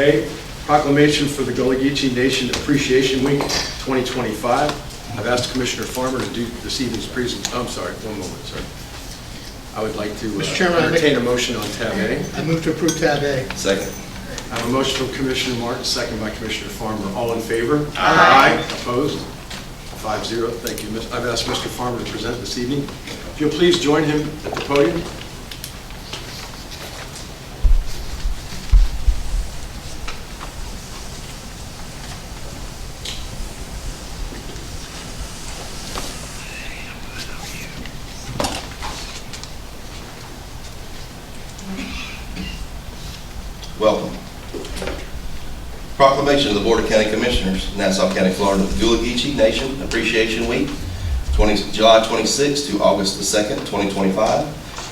A, proclamation for the Gullah Geechee Nation Appreciation Week 2025. I've asked Commissioner Farmer to do this evening's presentation. I'm sorry, one moment, sir. I would like to Mr. Chairman, entertain a motion on tab A. I move to approve tab A. Second. I have a motion from Commissioner Martin, second by Commissioner Farmer. All in favor? Aye. Opposed? 5-0. Thank you. I've asked Mr. Farmer to present this evening. If you'll please join him at the podium. Welcome. Proclamation of the Board of County Commissioners, Nassau County, Florida, Gullah Geechee Nation Appreciation Week, July 26th to August the 2nd, 2025.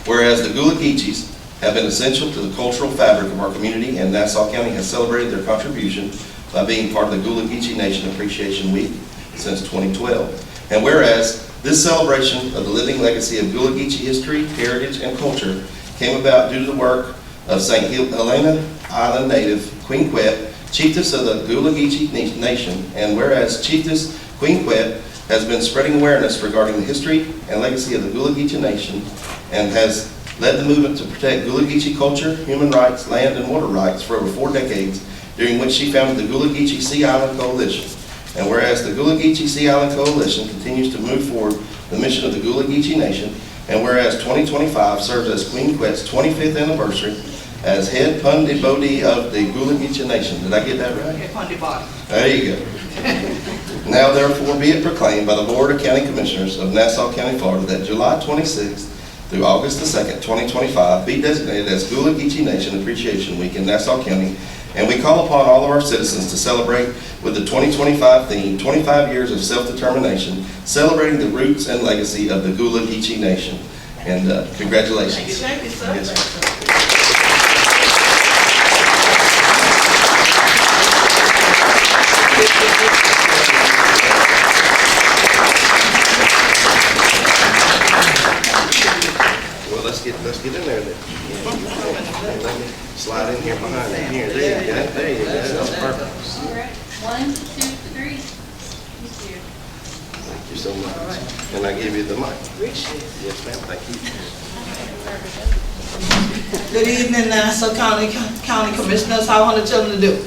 Whereas the Gullah Geechees have been essential to the cultural fabric of our community, and Nassau County has celebrated their contribution by being part of the Gullah Geechee Nation Appreciation Week since 2012. And whereas this celebration of the living legacy of Gullah Geechee history, heritage, and culture came about due to the work of St. Helena Island native Queen Quet, Chieftess of the Gullah Geechee Nation, and whereas Chieftess Queen Quet has been spreading awareness regarding the history and legacy of the Gullah Geechee Nation and has led the movement to protect Gullah Geechee culture, human rights, land, and water rights for over 4 decades, during which she founded the Gullah Geechee Sea Island Coalition. And whereas the Gullah Geechee Sea Island Coalition continues to move forward the mission of the Gullah Geechee Nation, and whereas 2025 serves as Queen Quet's 25th anniversary as head Pundi Bodhi of the Gullah Geechee Nation. Did I get that right? Head Pundi Bodhi. There you go. Now therefore be it proclaimed by the Board of County Commissioners of Nassau County, Florida, that July 26th through August the 2nd, 2025 be designated as Gullah Geechee Nation Appreciation Week in Nassau County, and we call upon all of our citizens to celebrate with the 2025 theme, 25 Years of Self-Determination, celebrating the roots and legacy of the Gullah Geechee Nation. And congratulations. Thank you, sir. Yes, sir. Well, let's get in there then. Let me slide in here behind it. Here, there you go. There you go. That's perfect. All right. 1, 2, 3. Thank you so much. Can I give you the mic? Yes, ma'am. Thank you. Good evening, Nassau County Commissioners. How are the children do?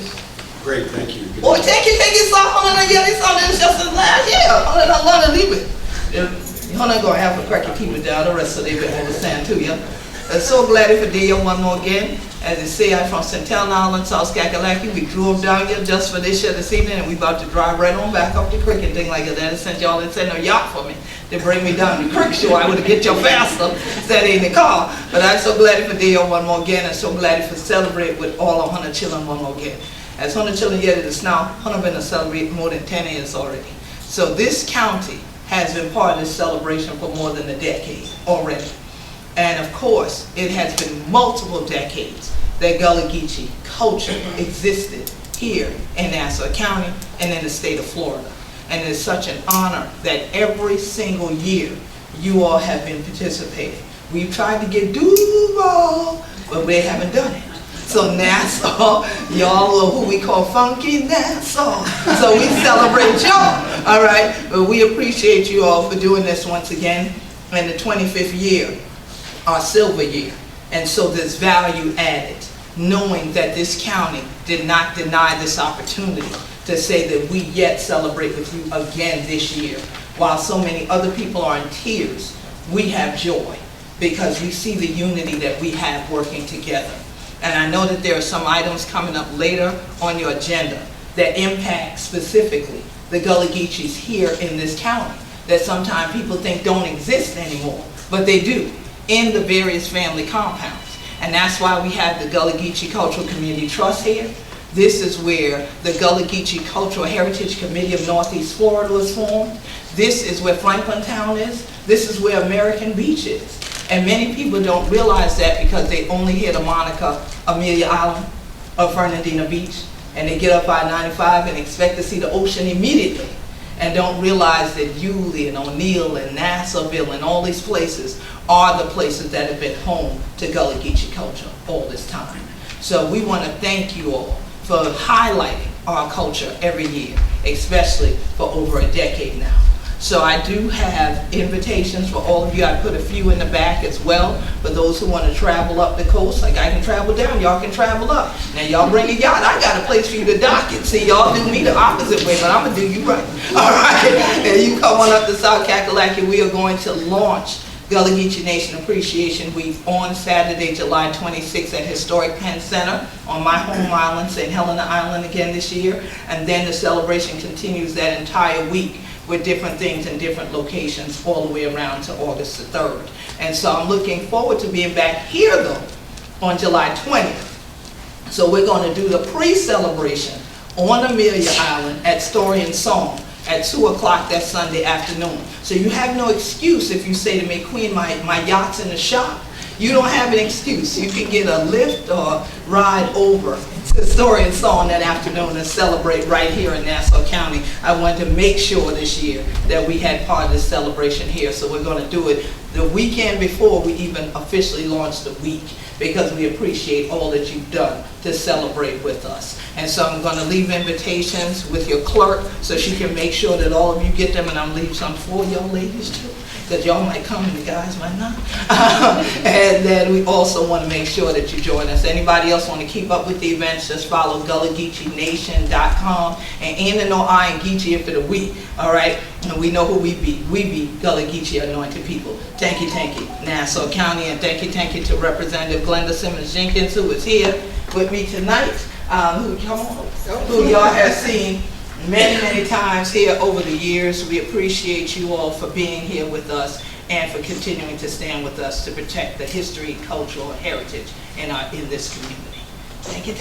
Great, thank you. Oh, take it soft on the yellow something. It's just as last year. I don't want to leave it. You're not going to have to crack your keep it down. The rest of the day we understand to you. I'm so glad for you one more again. As you see, I'm from St. Helena Island, South Kakalaki. We drove down here just for this year this evening, and we about to drive right on back up the creek and thing like that. And sent y'all and send a yacht for me to bring me down the creek so I would get you faster instead in the car. But I'm so glad for you one more again, and so glad for celebrate with all 100 children one more again. As 100 children yet it is now, 100 been to celebrate more than 10 years already. So this county has been part of this celebration for more than a decade already. And of course, it has been multiple decades that Gullah Geechee culture existed here in Nassau County and in the state of Florida. And it's such an honor that every single year you all have been participating. We've tried to get Duval, but we haven't done it. So Nassau, y'all are who we call Funky Nassau. So we celebrate y'all, all right? But we appreciate you all for doing this once again in the 25th year, our silver year. And so there's value added, knowing that this county did not deny this opportunity to say that we yet celebrate with you again this year. While so many other people are in tears, we have joy because we see the unity that we have working together. And I know that there are some items coming up later on your agenda that impact specifically the Gullah Geechees here in this county that sometimes people think don't exist anymore, but they do in the various family compounds. And that's why we have the Gullah Geechee Cultural Community Trust here. This is where the Gullah Geechee Cultural Heritage Committee of Northeast Florida was formed. This is where Franklin Town is. This is where American Beach is. And many people don't realize that because they only hear the moniker Amelia Island or Fernandina Beach, and they get up I-95 and expect to see the ocean immediately, and don't realize that Yulee and O'Neill and Nassauville and all these places are the places that have been home to Gullah Geechee culture all this time. So we want to thank you all for highlighting our culture every year, especially for over a decade now. So I do have invitations for all of you. I put a few in the back as well for those who want to travel up the coast. Like I can travel down, y'all can travel up. Now y'all bring a yacht, I got a place for you to dock it. See, y'all do me the opposite way, but I'm gonna do you right. All right, and you come on up to South Kakalaki. We are going to launch Gullah Geechee Nation Appreciation Week on Saturday, July 26th at Historic Penn Center on my home island, St. Helena Island again this year. And then the celebration continues that entire week with different things in different locations all the way around to August the 3rd. And so I'm looking forward to being back here though on July 20th. So we're going to do the pre-celebration on Amelia Island at Story and Song at 2 o'clock that Sunday afternoon. So you have no excuse if you say to me, Queen, my yacht's in the shop. You don't have an excuse. You can get a lift or ride over to Story and Song that afternoon and celebrate right here in Nassau County. I wanted to make sure this year that we had part of this celebration here. So we're going to do it the weekend before we even officially launch the week, because we appreciate all that you've done to celebrate with us. And so I'm going to leave invitations with your clerk so she can make sure that all of you get them, and I'm leaving some for young ladies too, because y'all might come and the guys might not. And then we also want to make sure that you join us. Anybody else want to keep up with the events, just follow GullahGeecheeNation.com, and Ann and I and Geechee for the week, all right? And we know who we be. We be Gullah Geechee anointed people. Thank you, Nassau County, and thank you to Representative Glenda Simmons Jenkins, who is here with me tonight, who y'all have seen many times here over the years. We appreciate you all for being here with us and for continuing to stand with us to protect the history, cultural heritage in this community. Thank you.